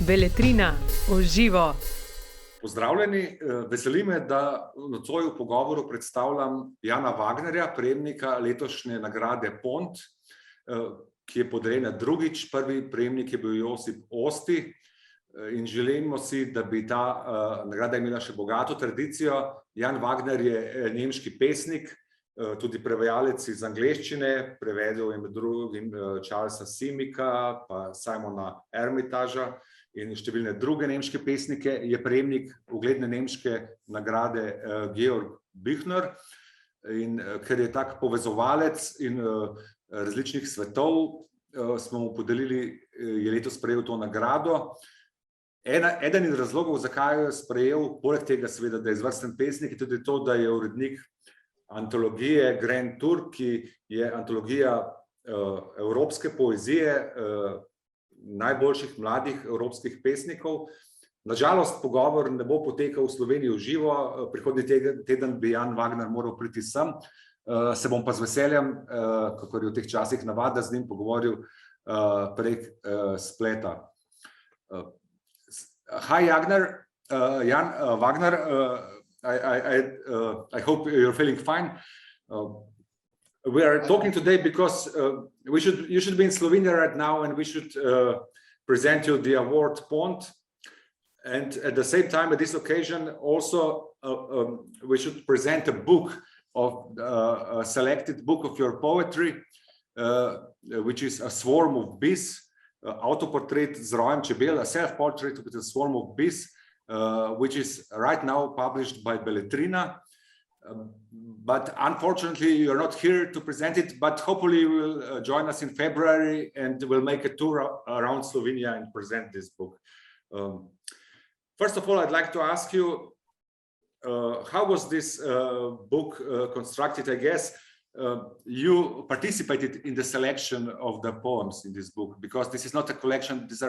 Beletrina, živo. Pozdravljeni, veseli me, da nocoj v pogovoru predstavljam Jana Wagnerja, prejemnika letošnje nagrade Pont, ki je podeljena drugič. Prvi prejemnik je bil Josip Osti in želimo si, da bi ta nagrada imela še bogato tradicijo. Jan Wagner je nemški pesnik, tudi prevajalec iz angleščine, prevedel je med drugim Charlesa Simika, pa Simona Ermitaža in številne druge nemške pesnike. Je prejemnik ugledne nemške nagrade Gregor Podlogar in ker je tak povezovalec in različnih svetov, smo mu podelili, je letos sprejel to nagrado. Eden iz razlogov, zakaj je sprejel, poleg tega seveda, da je izvrsten pesnik, je tudi to, da je urednik antologije Grand Tour, ki je antologija evropske poezije, najboljših mladih evropskih pesnikov. Nažalost, pogovor ne bo potekal v Sloveniji v živo, prihodnji teden bi Jan Wagner moral priti sem. Se bom pa z veseljem, kakor je v teh časih navada, z njim pogovoril prek spleta. Hi, Jan Wagner. I hope you're feeling fine. We are talking today because you should be in Slovenia right now, and we should present you the award Pont. And at the same time, at this occasion, also we should present a book of a selected book of your poetry, which is A Swarm of Bees, Avtoportret z rojem, čebel, a self-portrait with a swarm of bees, which is right now published by Beletrina. But unfortunately, you're not here to present it, but hopefully you will join us in February and we'll make a tour around Slovenia and present this book. First of all, I'd like to ask you, how was this book constructed? I guess you participated in the selection of the poems in this book, because this is not a collection, this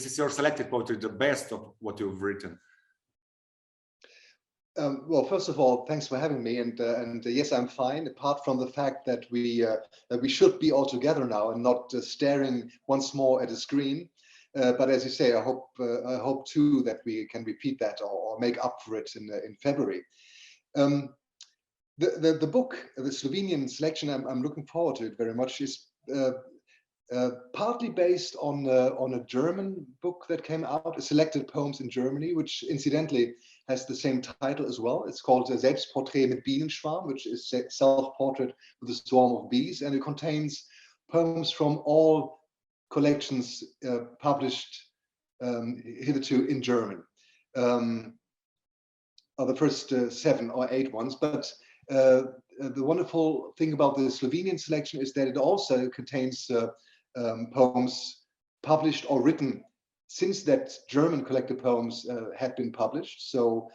is your selected poetry, the best of what you've written. Well, first of all, thanks for having me, and yes, I'm fine. Apart from the fact that we should be all together now and not staring once more at a screen. But as you say, I hope too that we can repeat that or make up for it in February. The book, the Slovenian selection, I'm looking forward to it very much. Is partly based on a German book that came out, Selected Poems in Germany, which incidentally has the same title as well. It's called Selbstporträt mit Bienenschwarm, which is self-portrait with a swarm of bees, and it contains poems from all collections published hitherto in German. The first 7 or 8 ones, but the wonderful thing about the Slovenian selection is that it also contains poems published or written since that German collected poems had been published. So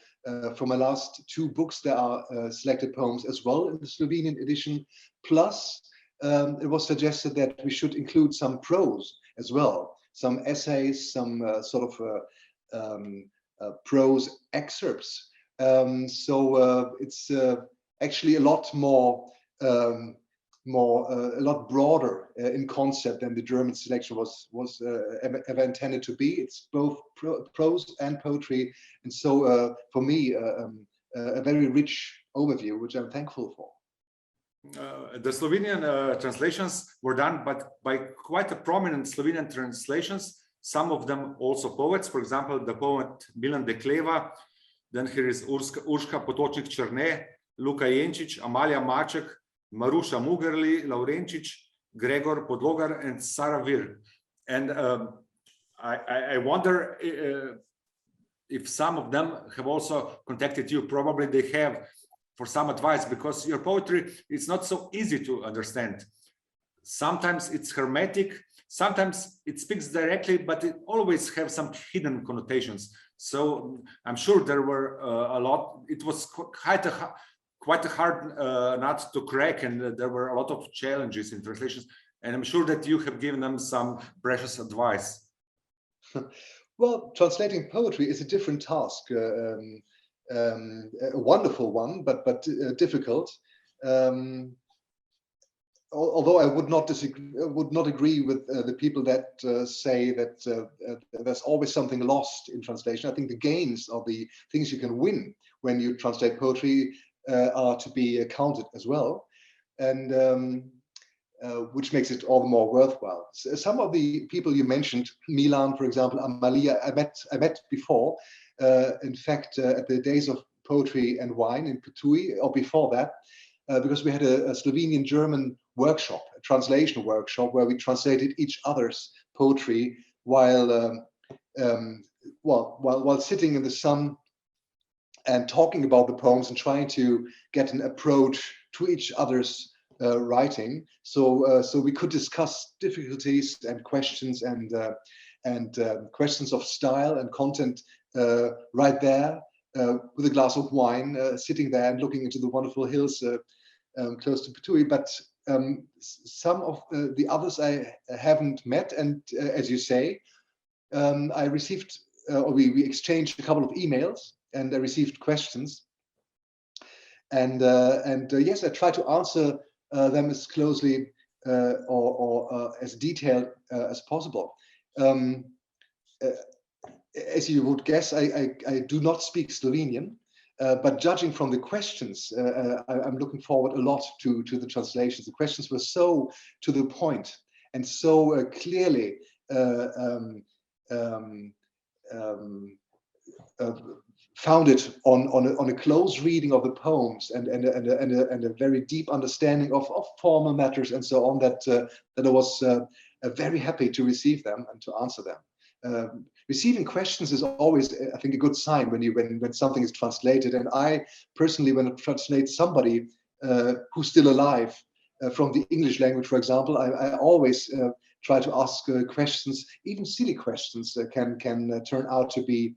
for my last 2 books, there are selected poems as well in the Slovenian edition. Plus, it was suggested that we should include some prose as well, some essays, some sort of prose excerpts. So it's actually a lot more, a lot broader in concept than the German selection was ever intended to be. It's both prose and poetry, and so for me a very rich overview, which I'm thankful for. The Slovenian translations were done by quite a prominent Slovenian translations, some of them also poets. For example, the poet Milan Dekleva, then here is Urška Černe, Lučka Jenčič, Amalija Maček, Maruša Mugerli Lavrenčič, Gregor Podlogar, and Sara Virk. And I wonder if some of them have also contacted you. Probably they have, for some advice, because your poetry is not so easy to understand. Sometimes it's hermetic, sometimes it speaks directly, but it always has some hidden connotations. So I'm sure there were a lot. It was quite a hard nut to crack, and there were a lot of challenges in translations. And I'm sure that you have given them some precious advice. Well, translating poetry is a different task. A wonderful one, but difficult. although I would not agree with the people that say that there's always something lost in translation. I think the gains or the things you can win when you translate poetry are to be counted as well, and which makes it all the more worthwhile. So some of the people you mentioned, Milan, for example, Amalija, I met before. In fact, at the Days of Poetry and Wine in Ptuj, or before that, because we had a Slovenian-German workshop, a translation workshop, where we translated each other's poetry while sitting in the sun and talking about the poems and trying to get an approach to each other's writing. So we could discuss difficulties and questions and questions of style and content right there with a glass of wine, sitting there and looking into the wonderful hills close to Ptuj. But some of the others I haven't met, and as you say, I received, or we exchanged a couple of emails, and I received questions, and yes, I try to answer them as closely or as detailed as possible. As you would guess, I do not speak Slovenian, but judging from the questions, I'm looking forward a lot to the translations. The questions were so to the point and so clearly founded on a close reading of the poems and a very deep understanding of formal matters and so on, that I was very happy to receive them and to answer them. Receiving questions is always, I think, a good sign when something is translated. And I personally, when I translate somebody who's still alive from the English language, for example, I always try to ask questions. Even silly questions can turn out to be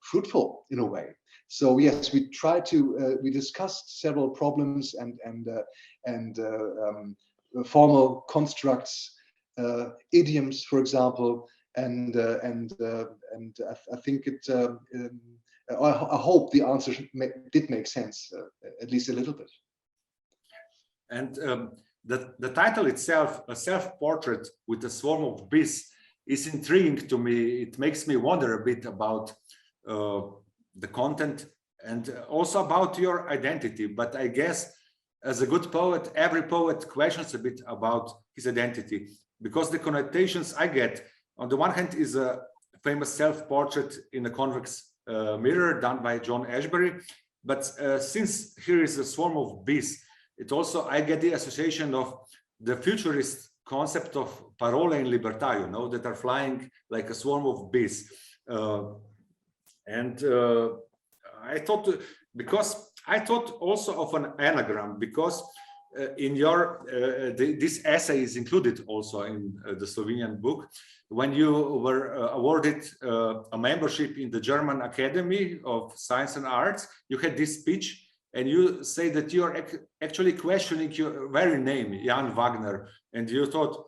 fruitful in a way. So yes, we we discussed several problems and formal constructs, idioms, for example, and I think I hope the answer did make sense, at least a little bit. And the title itself, a self-portrait with a swarm of bees, is intriguing to me. It makes me wonder a bit about the content and also about your identity. But I guess as a good poet, every poet questions a bit about his identity, because the connotations I get, on the one hand, is a famous self-portrait in a convex mirror done by John Ashbery. But since here is a swarm of bees, it also, I get the association of the futurist concept of parole in libertà, you know, that are flying like a swarm of bees. And I thought, because I thought also of an anagram, because in your, this essay is included also in the Slovenian book. When you were awarded a membership in the German Academy of Science and Arts, you had this speech, and you say that you are actually questioning your very name, Jan Wagner, and you thought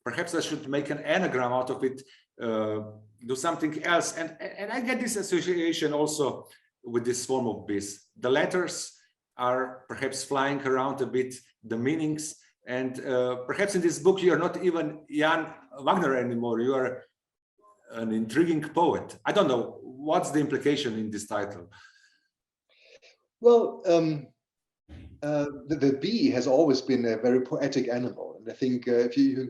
perhaps I should make an anagram out of it, do something else, and I get this association also with this form of bees. The letters are perhaps flying around a bit, the meanings, and perhaps in this book you are not even Jan Wagner anymore, you are an intriguing poet. I don't know, what's the implication in this title? Well, the bee has always been a very poetic animal, and I think if you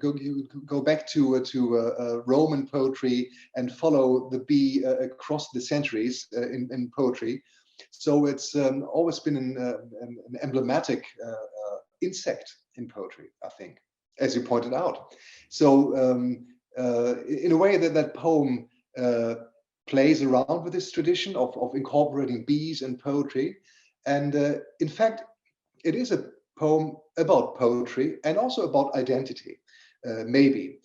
go back to Roman poetry and follow the bee across the centuries in poetry, so it's always been an emblematic insect in poetry, I think, as you pointed out. So in a way that poem plays around with this tradition of incorporating bees and poetry. And in fact, it is a poem about poetry and also about identity, maybe,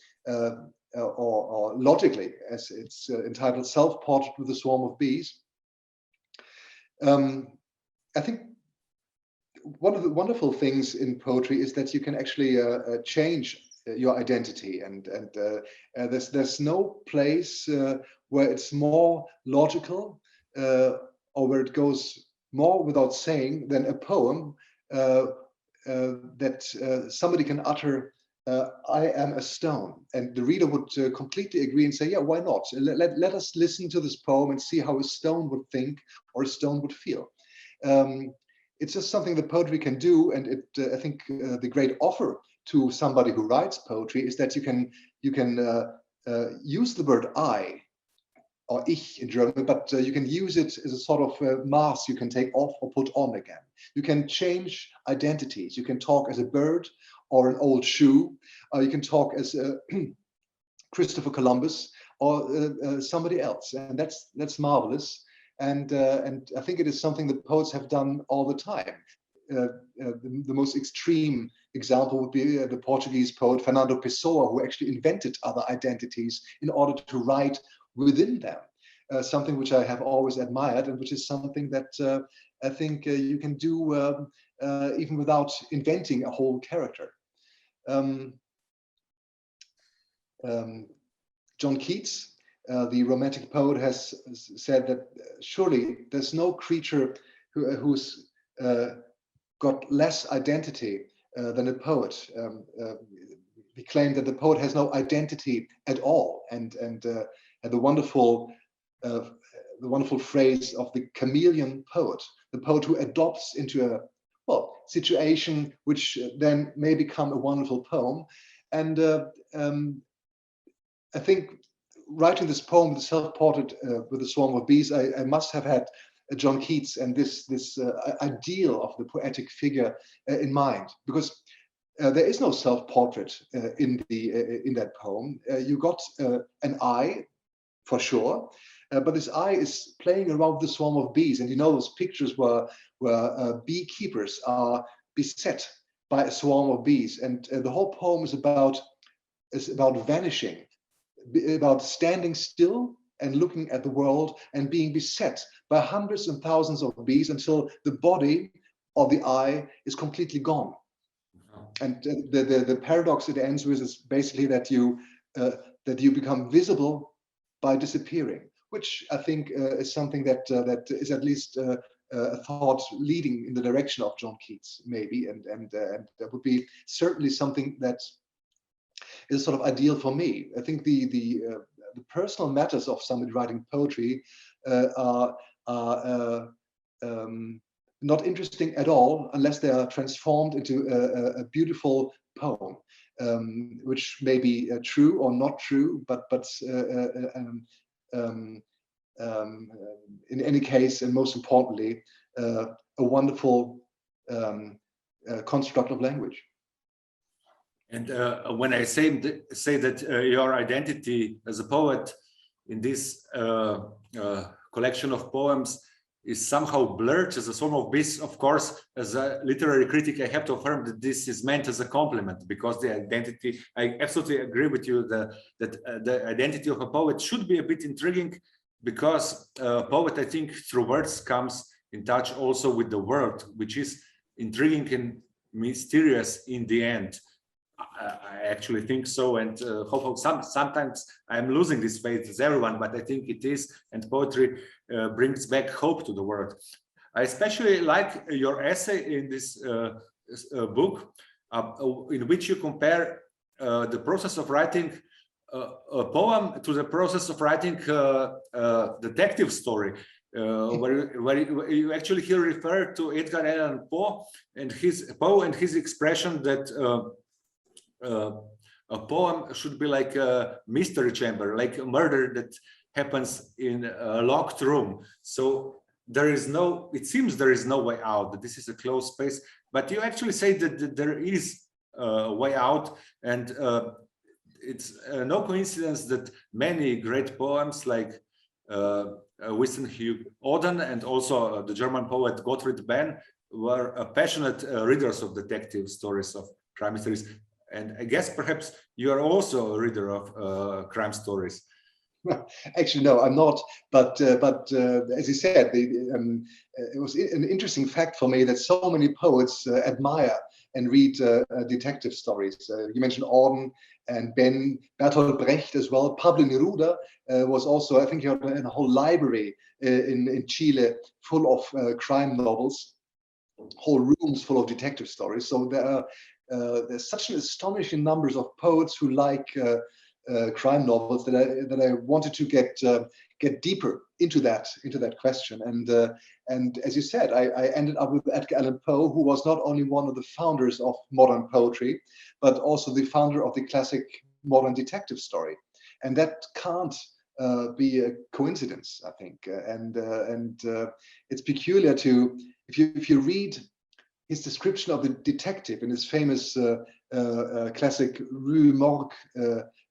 or logically, as it's entitled Self-Portrait with a Swarm of Bees. I think one of the wonderful things in poetry is that you can actually change your identity, and there's no place where it's more logical or where it goes more without saying than a poem somebody can utter, I am a stone, and the reader would completely agree and say, yeah, why not? Let us listen to this poem and see how a stone would think or a stone would feel. It's just something that poetry can do, and I think the great offer to somebody who writes poetry is that you can use the word I, or ich in German, but you can use it as a sort of mask you can take off or put on again. You can change identities. You can talk as a bird or an old shoe. You can talk as Christopher Columbus or somebody else, and that's marvelous. And I think it is something that poets have done all the time. The most extreme example would be the Portuguese poet Fernando Pessoa, who actually invented other identities in order to write within them, something which I have always admired, and which is something that I think you can do even without inventing a whole character. John Keats, the Romantic poet, has said that surely there's no creature who's got less identity than a poet. He claimed that the poet has no identity at all, and the wonderful phrase of the chameleon poet, the poet who adopts into a situation which then may become a wonderful poem. And I think writing this poem, the self-portrait with the swarm of bees, I must have had John Keats and this ideal of the poetic figure in mind, because there is no self-portrait in that poem. You got an eye, for sure, but this eye is playing around the swarm of bees, and you know those pictures where beekeepers are beset by a swarm of bees, and the whole poem is about vanishing, about standing still and looking at the world and being beset by hundreds and thousands of bees until the body or the eye is completely gone. And the paradox it ends with is basically that you become visible by disappearing, which I think is something that is at least a thought leading in the direction of John Keats, maybe, and that would be certainly something that is sort of ideal for me. I think the personal matters of somebody writing poetry are not interesting at all unless they are transformed into a beautiful poem, which may be true or not true, but in any case, and most importantly, a wonderful construct of language. And when I say that your identity as a poet in this collection of poems is somehow blurred as a swarm of bees, of course, as a literary critic, I have to affirm that this is meant as a compliment, because the identity, I absolutely agree with you that the identity of a poet should be a bit intriguing, because a poet, I think, through words comes in touch also with the world, which is intriguing and mysterious in the end. I actually think so, and sometimes I'm losing this faith as everyone, but I think it is, and poetry brings back hope to the world. I especially like your essay in this book, in which you compare the process of writing a poem to the process of writing a detective story, where you actually here refer to Edgar Allan Poe and his expression that a poem should be like a mystery chamber, like a murder that happens in a locked room. So it seems there is no way out, that this is a closed space, but you actually say that there is a way out, and it's no coincidence that many great poems like Winston Hugh Auden and also the German poet Gottfried Benn were passionate readers of detective stories, of crime mysteries. And I guess perhaps you are also a reader of crime stories. Actually, no, I'm not. But as you said, it was an interesting fact for me that so many poets admire and read detective stories. You mentioned Auden and Ben, Bertolt Brecht as well. Pablo Neruda was also, I think, he had a whole library in Chile full of crime novels. whole rooms full of detective stories. So there's such an astonishing numbers of poets who like crime novels that I wanted to get deeper into that question. And as you said, I ended up with Edgar Allan Poe, who was not only one of the founders of modern poetry, but also the founder of the classic modern detective story. And that can't be a coincidence, I think. And it's peculiar to, if you read his description of the detective in his famous classic Rue Morgue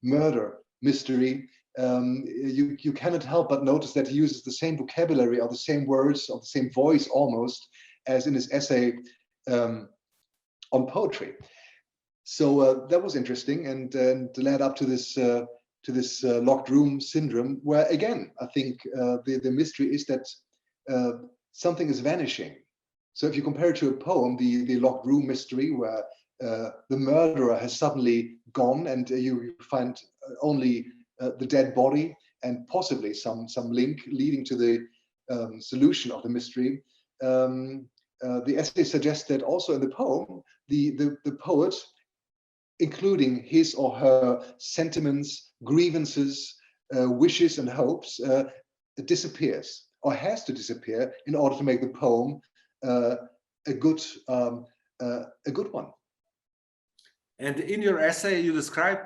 murder mystery, you cannot help but notice that he uses the same vocabulary or the same words or the same voice almost as in his essay on poetry. So that was interesting, and led up to this locked room syndrome, where again I think the mystery is that something is vanishing. So if you compare it to a poem, the locked room mystery, where the murderer has suddenly gone and you find only the dead body and possibly some link leading to the solution of the mystery. The essay suggests that also in the poem, the poet, including his or her sentiments, grievances, wishes and hopes, disappears or has to disappear in order to make the poem a good one. And in your essay, you describe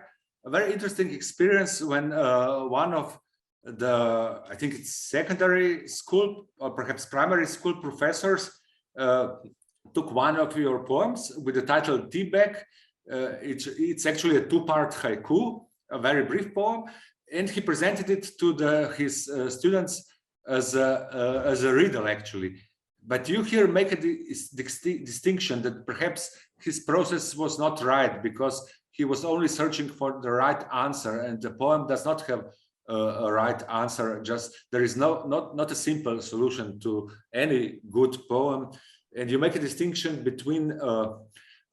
a very interesting experience when one of the, I think it's secondary school or perhaps primary school professors took one of your poems with the title Tea Bag. It's actually a two-part haiku, a very brief poem, and he presented it to his students as a riddle, actually. But you here make a distinction that perhaps his process was not right, because he was only searching for the right answer, and the poem does not have a right answer. Just there is not a simple solution to any good poem, and you make a distinction between a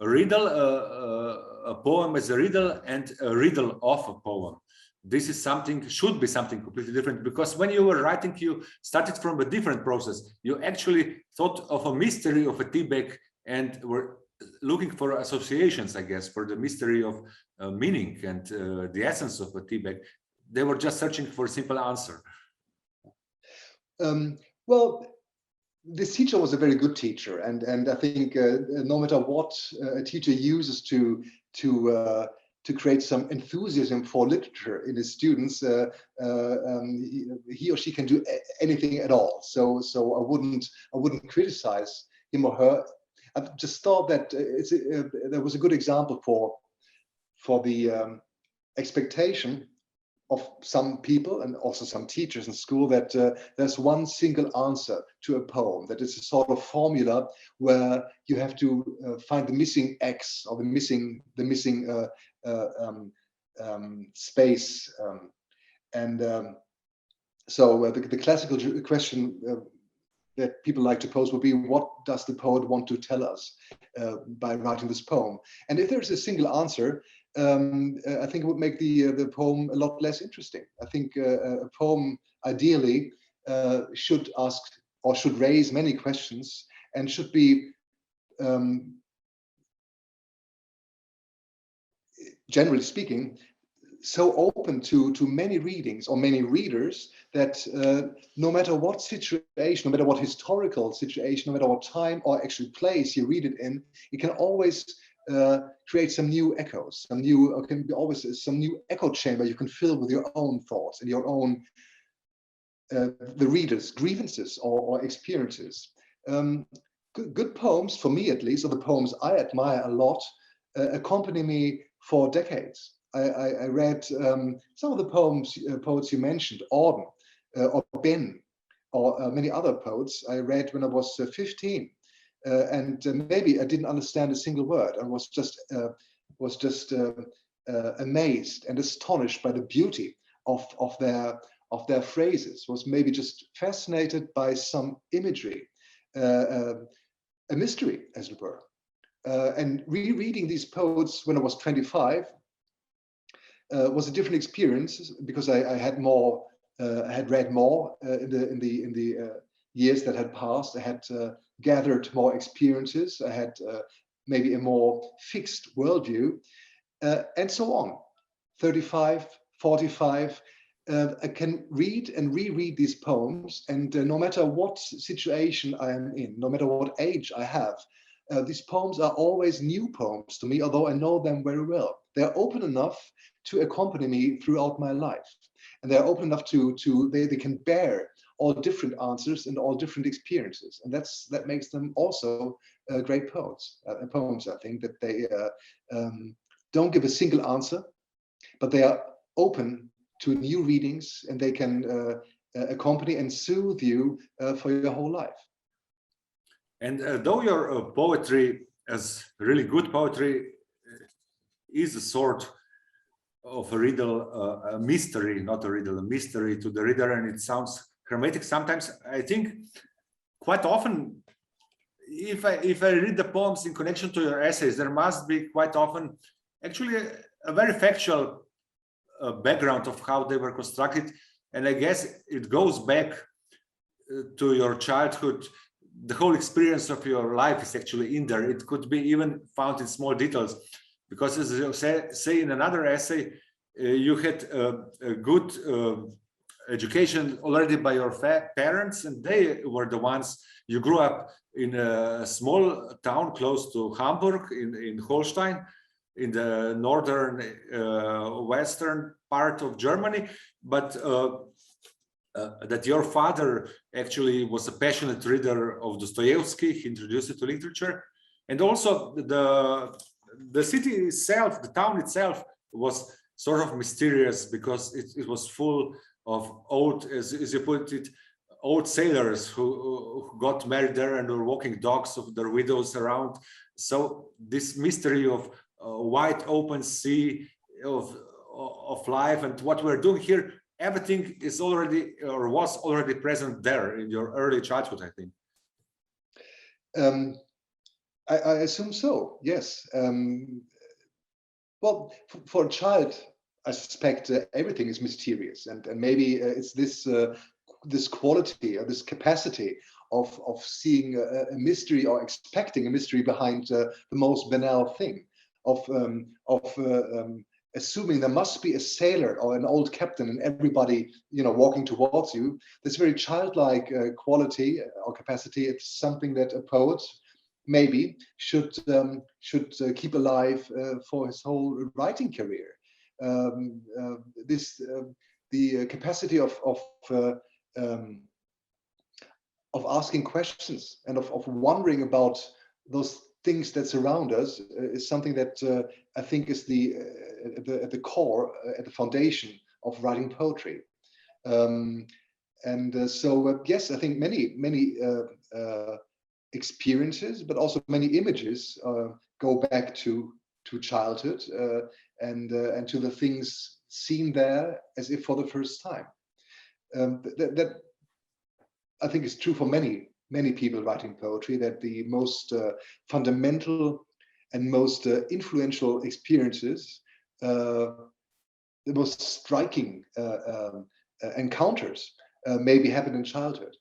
riddle, a poem as a riddle, and a riddle of a poem. This is should be something completely different, because when you were writing, you started from a different process. You actually thought of a mystery of a tea bag and were looking for associations, I guess, for the mystery of meaning and the essence of a tea bag. They were just searching for a simple answer. Well, this teacher was a very good teacher, and I think no matter what a teacher uses to create some enthusiasm for literature in his students, he or she can do anything at all. So I wouldn't criticize him or her. I just thought that there was a good example for the expectation of some people and also some teachers in school that there's one single answer to a poem, that it's a sort of formula where you have to find the missing X or the missing space, so the classical question that people like to pose would be, what does the poet want to tell us by writing this poem? And if there's a single answer, I think it would make the poem a lot less interesting. I think a poem ideally should ask or should raise many questions and should be generally speaking so open to many readings or many readers that no matter what situation, no matter what historical situation, no matter what time or actually place you read it in, it can always create some new echoes, can be always some new echo chamber you can fill with your own thoughts and your own the reader's grievances or experiences. Good poems, for me at least, or the poems I admire a lot, accompany me for decades. I read some of the poets you mentioned, Auden or Ben, or many other poets I read when I was 15. And maybe I didn't understand a single word. I was just amazed and astonished by the beauty of their phrases. Was maybe just fascinated by some imagery, a mystery, as it were. And rereading these poets when I was 25 was a different experience, because I had read more in the years that had passed. I had gathered more experiences. I had maybe a more fixed worldview, and so on. 35, 45, I can read and reread these poems, and no matter what situation I am in, no matter what age I have, these poems are always new poems to me, although I know them very well. They're open enough to accompany me throughout my life, and they're open enough they can bear all different answers and all different experiences, and that makes them also great poems. I think that they don't give a single answer, but they are open to new readings, and they can accompany and soothe you for your whole life. And though your poetry, as really good poetry, is a sort of a riddle, a mystery, not a riddle, a mystery to the reader, and it sounds dramatic sometimes, I think quite often, if I read the poems in connection to your essays, there must be quite often actually a very factual background of how they were constructed, and I guess it goes back to your childhood. The whole experience of your life is actually in there. It could be even found in small details, because as you say in another essay, you had a good education already by your parents, and they were the ones. You grew up in a small town close to Hamburg in Holstein, in the northern western part of Germany, but that your father actually was a passionate reader of Dostoevsky. He introduced it to literature, and also the city itself, the town itself, was sort of mysterious because it was full of old, as you put it, old sailors who got married there and were walking dogs of their widows around. So this mystery of wide open sea of life and what we're doing here, everything is already or was already present there in your early childhood, I think. I assume so, yes. Well, for a child, I suspect everything is mysterious, and maybe it's this quality or this capacity of seeing a mystery or expecting a mystery behind the most banal thing, of assuming there must be a sailor or an old captain and everybody, walking towards you. This very childlike quality or capacity, it's something that a poet maybe should keep alive for his whole writing career. The capacity of asking questions and of wondering about those things that surround us is something that I think is at the core, at the foundation of writing poetry. So yes, I think many experiences, but also many images go back to childhood and to the things seen there as if for the first time. That I think is true for many people writing poetry, that the most fundamental and most influential experiences, the most striking encounters maybe happen in childhood,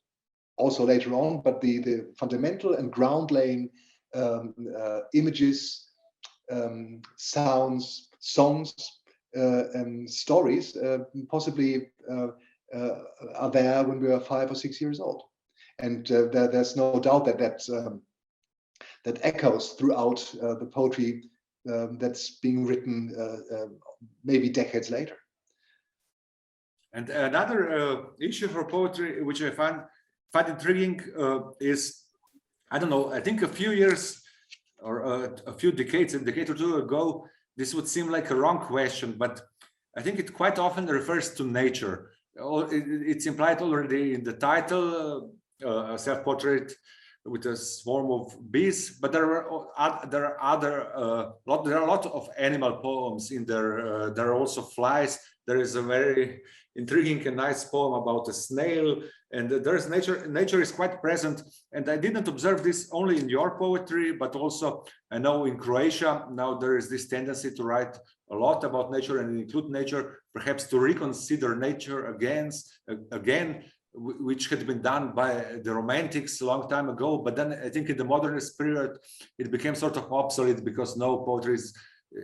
also later on, but the fundamental and ground-laying images, sounds, songs, and stories possibly are there when we are 5 or 6 years old. And there's no doubt that echoes throughout the poetry that's being written maybe decades later. And another issue for poetry, which I find intriguing, is, I don't know, I think a few years or a few decades, a decade or two ago, this would seem like a wrong question, but I think it quite often refers to nature. It's implied already in the title, a self-portrait with a swarm of bees, but there are a lot of animal poems in there. There are also flies. There is a very intriguing and nice poem about a snail, and there's nature. Nature is quite present, and I didn't observe this only in your poetry, but also I know in Croatia now there is this tendency to write a lot about nature and include nature, perhaps to reconsider nature again. which had been done by the Romantics a long time ago. But then I think in the modernist period, it became sort of obsolete because now poetry is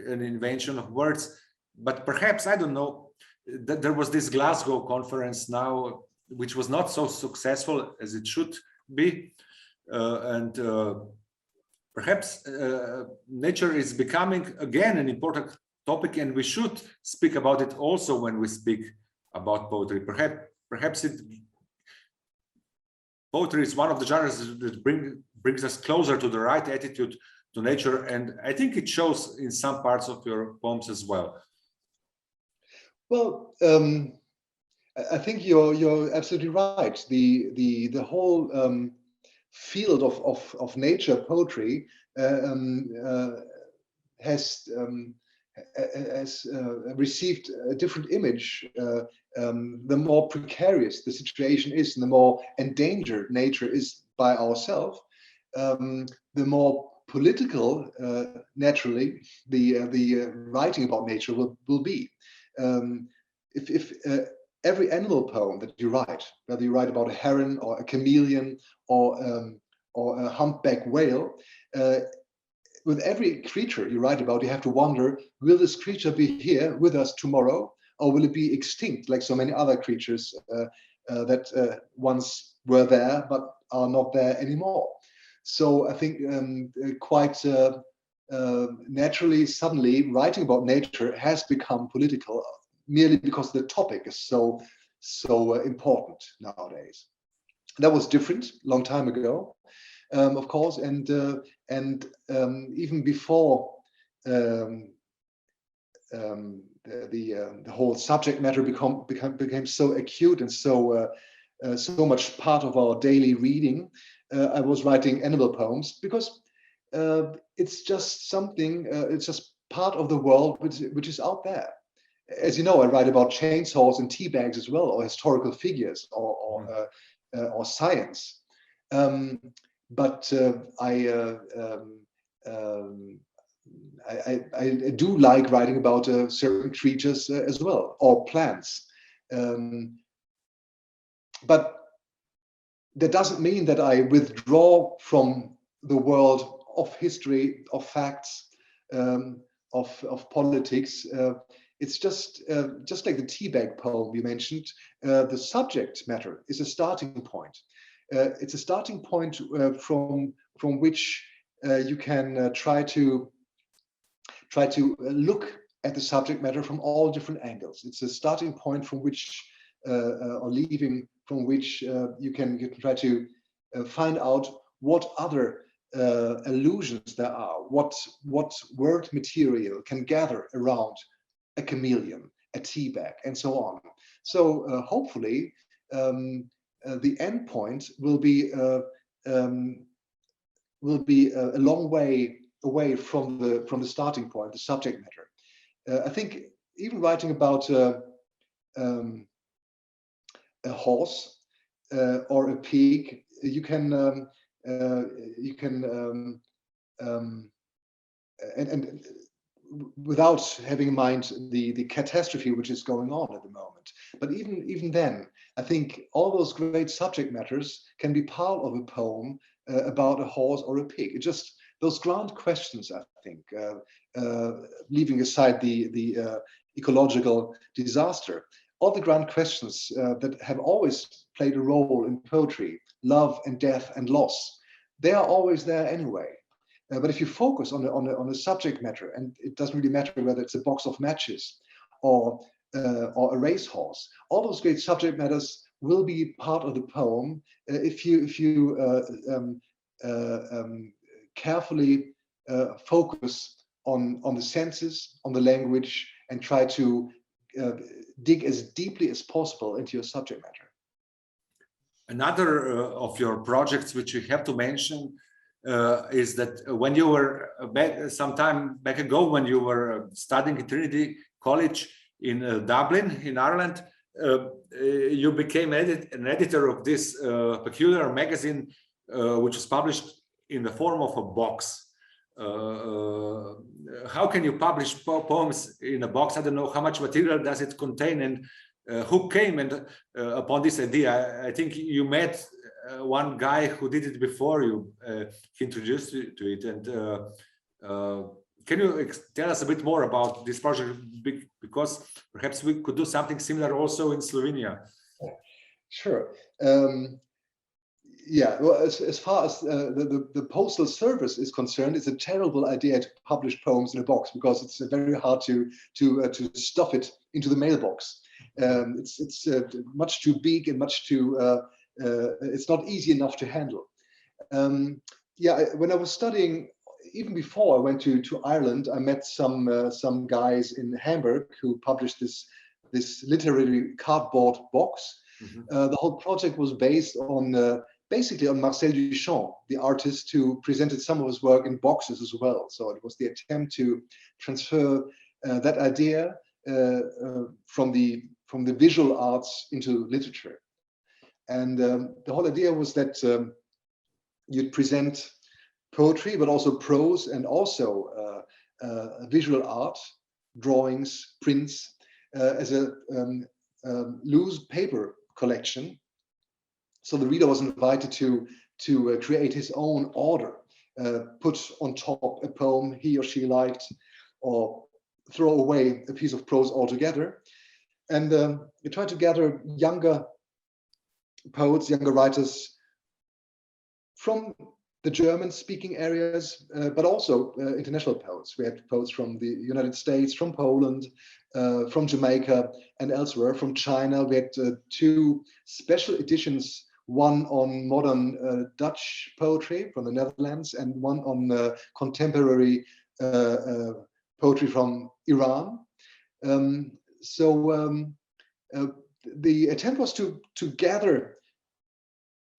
an invention of words. But perhaps, I don't know, that there was this Glasgow conference now, which was not so successful as it should be. Perhaps nature is becoming again an important topic, and we should speak about it also when we speak about poetry. Perhaps poetry is one of the genres that brings us closer to the right attitude to nature, and I think it shows in some parts of your poems as well. Well, I think you're absolutely right. The whole field of nature poetry has received a different image. The more precarious the situation is, and the more endangered nature is by ourselves, the more political, naturally, the writing about nature will be. If every animal poem that you write, whether you write about a heron or a chameleon or a humpback whale, with every creature you write about, you have to wonder, will this creature be here with us tomorrow, or will it be extinct like so many other creatures that once were there but are not there anymore? So I think quite naturally, suddenly, writing about nature has become political, merely because the topic is so important nowadays. That was different a long time ago, of course, and even before the whole subject matter became so acute and so much part of our daily reading. I was writing animal poems because it's just something. It's just part of the world which is out there. As you know, I write about chainsaws and tea bags as well, or historical figures, or science. But I do like writing about certain creatures as well, or plants. But that doesn't mean that I withdraw from the world of history, of facts, of politics. It's just like the teabag poem you mentioned. The subject matter is a starting point. It's a starting point from which you can try to look at the subject matter from all different angles. It's a starting point from which, or leaving from which, you can try to find out what other allusions there are, what word material can gather around a chameleon, a tea bag, and so on. So hopefully the end point will be a long way away from the starting point, the subject matter. I think even writing about a horse or a pig, you can and without having in mind the catastrophe which is going on at the moment. But even then, I think all those great subject matters can be part of a poem about a horse or a pig. It just, those grand questions, I think, leaving aside the ecological disaster, all the grand questions that have always played a role in poetry, love and death and loss, they are always there anyway. But if you focus on the subject matter, and it doesn't really matter whether it's a box of matches or a racehorse, all those great subject matters will be part of the poem if you carefully focus on the senses, on the language, and try to dig as deeply as possible into your subject matter. Another of your projects which you have to mention is that when you were some time back ago, when you were studying at Trinity College in Dublin, in Ireland, you became an editor of this peculiar magazine, which was published in the form of a box. How can you publish poems in a box? I don't know how much material does it contain, and who came and upon this idea? I think you met one guy who did it before you. He introduced you to it, and can you tell us a bit more about this project? Because perhaps we could do something similar also in Slovenia. Sure. Yeah, well, as far as the postal service is concerned, it's a terrible idea to publish poems in a box, because it's very hard to stuff it into the mailbox. It's much too big and much too. It's not easy enough to handle. Yeah, when I was studying, even before I went to Ireland, I met some guys in Hamburg who published this literary cardboard box. The whole project was based on basically on Marcel Duchamp, the artist who presented some of his work in boxes as well. So it was the attempt to transfer that idea from the visual arts into literature. And the whole idea was that you'd present poetry, but also prose, and also visual art, drawings, prints, as a loose paper collection. So the reader was invited to create his own order, put on top a poem he or she liked, or throw away a piece of prose altogether. And you try to gather younger poets, younger writers from the German-speaking areas, but also international poets. We had poets from the United States, from Poland, from Jamaica, and elsewhere, from China. We had two special editions, one on modern Dutch poetry from the Netherlands, and one on contemporary poetry from Iran. The attempt was to gather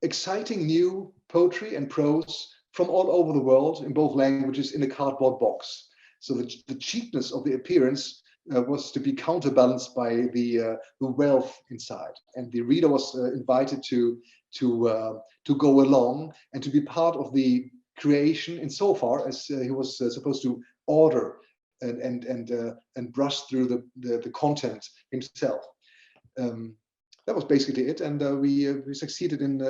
exciting new poetry and prose from all over the world in both languages in a cardboard box. So the cheapness of the appearance was to be counterbalanced by the wealth inside, and the reader was invited to go along and to be part of the creation insofar as he was supposed to order and brush through the content himself. That was basically it, and we succeeded in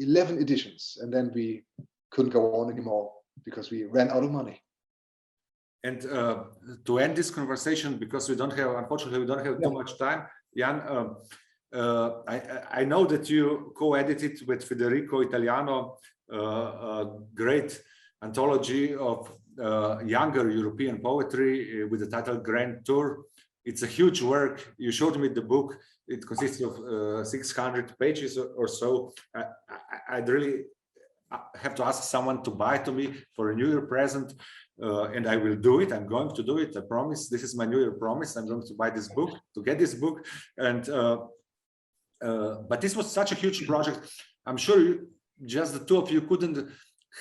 11 editions, and then we couldn't go on anymore because we ran out of money. And to end this conversation, because unfortunately we don't have too much time, Jan, I know that you co-edited with Federico Italiano a great anthology of younger European poetry with the title Grand Tour. It's a huge work. You showed me the book. It consists of 600 pages or so. I'd really have to ask someone to buy to me for a New Year present, and I will do it. I'm going to do it. I promise. This is my New Year promise. I'm going to buy this book, to get this book. And but this was such a huge project. I'm sure just the two of you couldn't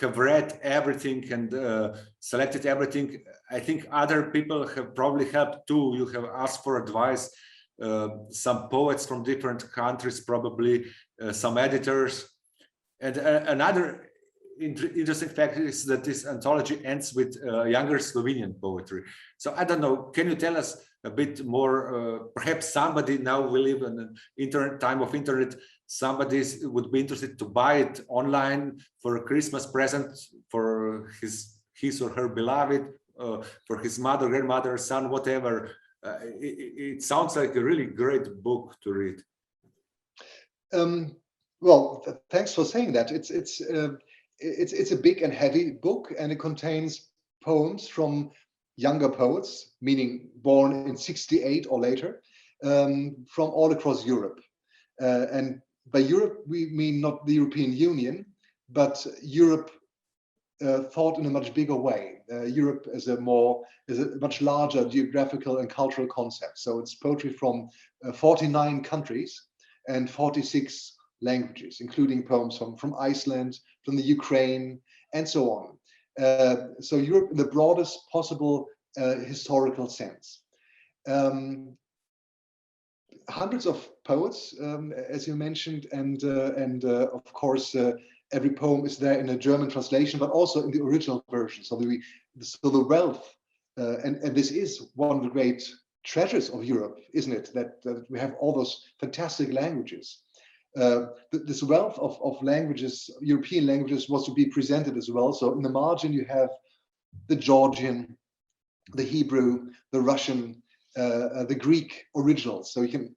have read everything and selected everything. I think other people have probably helped too. You have asked for advice, some poets from different countries, probably some editors. And another interesting fact is that this anthology ends with younger Slovenian poetry. So I don't know, can you tell us a bit more? Perhaps somebody, now we live in an internet time of internet, somebody would be interested to buy it online for a Christmas present for his or her beloved, for his mother, grandmother, son, whatever. It sounds like a really great book to read. Well, thanks for saying that. It's a big and heavy book, and it contains poems from younger poets, meaning born in '68 or later, from all across Europe. And by Europe, we mean not the European Union, but Europe thought in a much bigger way. Europe is a much larger geographical and cultural concept. So it's poetry from 49 countries and 46 languages, including poems from Iceland, from the Ukraine, and so on. So Europe in the broadest possible historical sense. Hundreds of poets, as you mentioned, and of course, every poem is there in a German translation, but also in the original version. So the wealth, and this is one of the great treasures of Europe, isn't it? That we have all those fantastic languages. This wealth of languages, European languages, was to be presented as well. So in the margin you have the Georgian, the Hebrew, the Russian, the Greek originals. So you can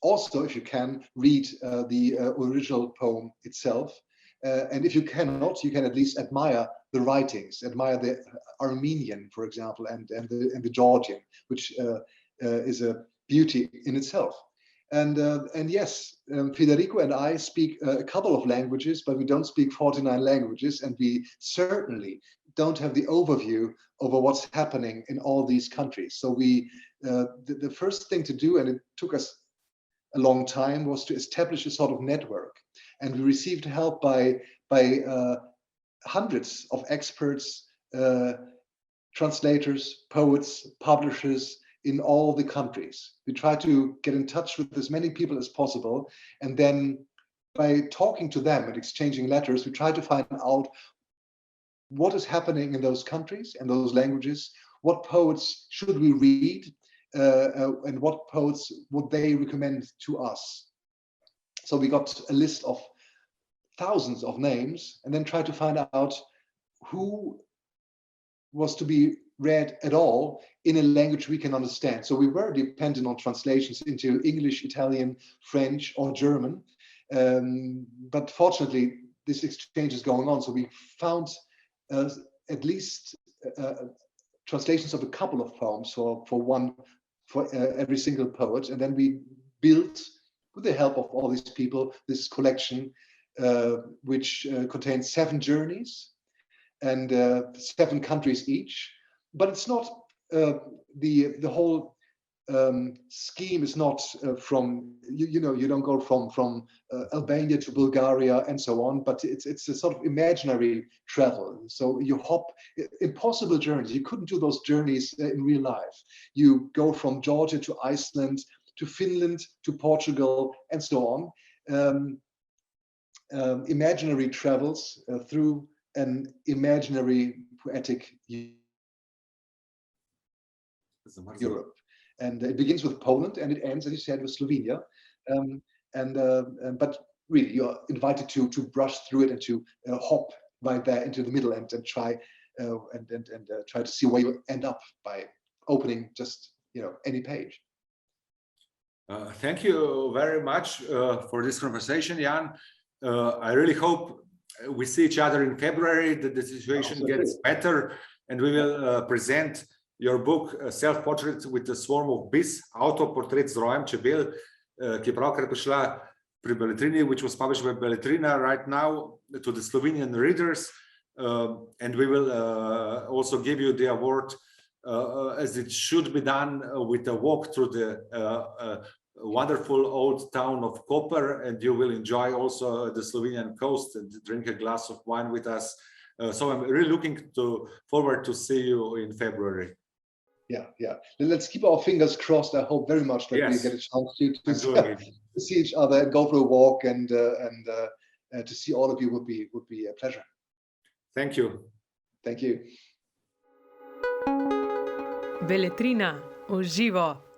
also, if you can, read the original poem itself. And if you cannot, you can at least admire the writings, admire the Armenian, for example, and the Georgian, which is a beauty in itself. And yes, Federico and I speak a couple of languages, but we don't speak 49 languages, and we certainly don't have the overview over what's happening in all these countries. So the first thing to do, and it took us a long time, was to establish a sort of network. And we received help by hundreds of experts, translators, poets, publishers in all the countries. We try to get in touch with as many people as possible. And then by talking to them and exchanging letters, we try to find out what is happening in those countries and those languages, what poets should we read, and what poets would they recommend to us. So we got a list of thousands of names and then tried to find out who was to be read at all in a language we can understand. So we were dependent on translations into English, Italian, French, or German. But fortunately, this exchange is going on. So we found at least translations of a couple of poems for every single poet. And then we built, with the help of all these people, this collection, which contains 7 journeys and 7 countries each. But it's not the whole scheme is not from you don't go from Albania to Bulgaria and so on, but it's a sort of imaginary travel. So you hop impossible journeys. You couldn't do those journeys in real life. You go from Georgia to Iceland to Finland to Portugal and so on. Imaginary travels through an imaginary poetic Europe. And it begins with Poland and it ends, as you said, with Slovenia. But really, you're invited to brush through it and to hop right there into the middle and try try to see where you end up by opening just any page. Thank you very much for this conversation, Jan. I really hope we see each other in February, that the situation gets better, and we will present your book, Self-Portrait with a Swarm of Bees, Avtoportret z rojem, čebel, ki je pravkar prišla pri Beletrini, which was published by Beletrina right now to the Slovenian readers. And we will also give you the award, as it should be done, with a walk through the wonderful old town of Koper, and you will enjoy also the Slovenian coast and drink a glass of wine with us. So I'm really looking forward to see you in February. Yeah. Let's keep our fingers crossed. I hope very much that we get a chance to see each other and go for a walk, and to see all of you would be a pleasure. Thank you. Thank you. Beletrina, živo.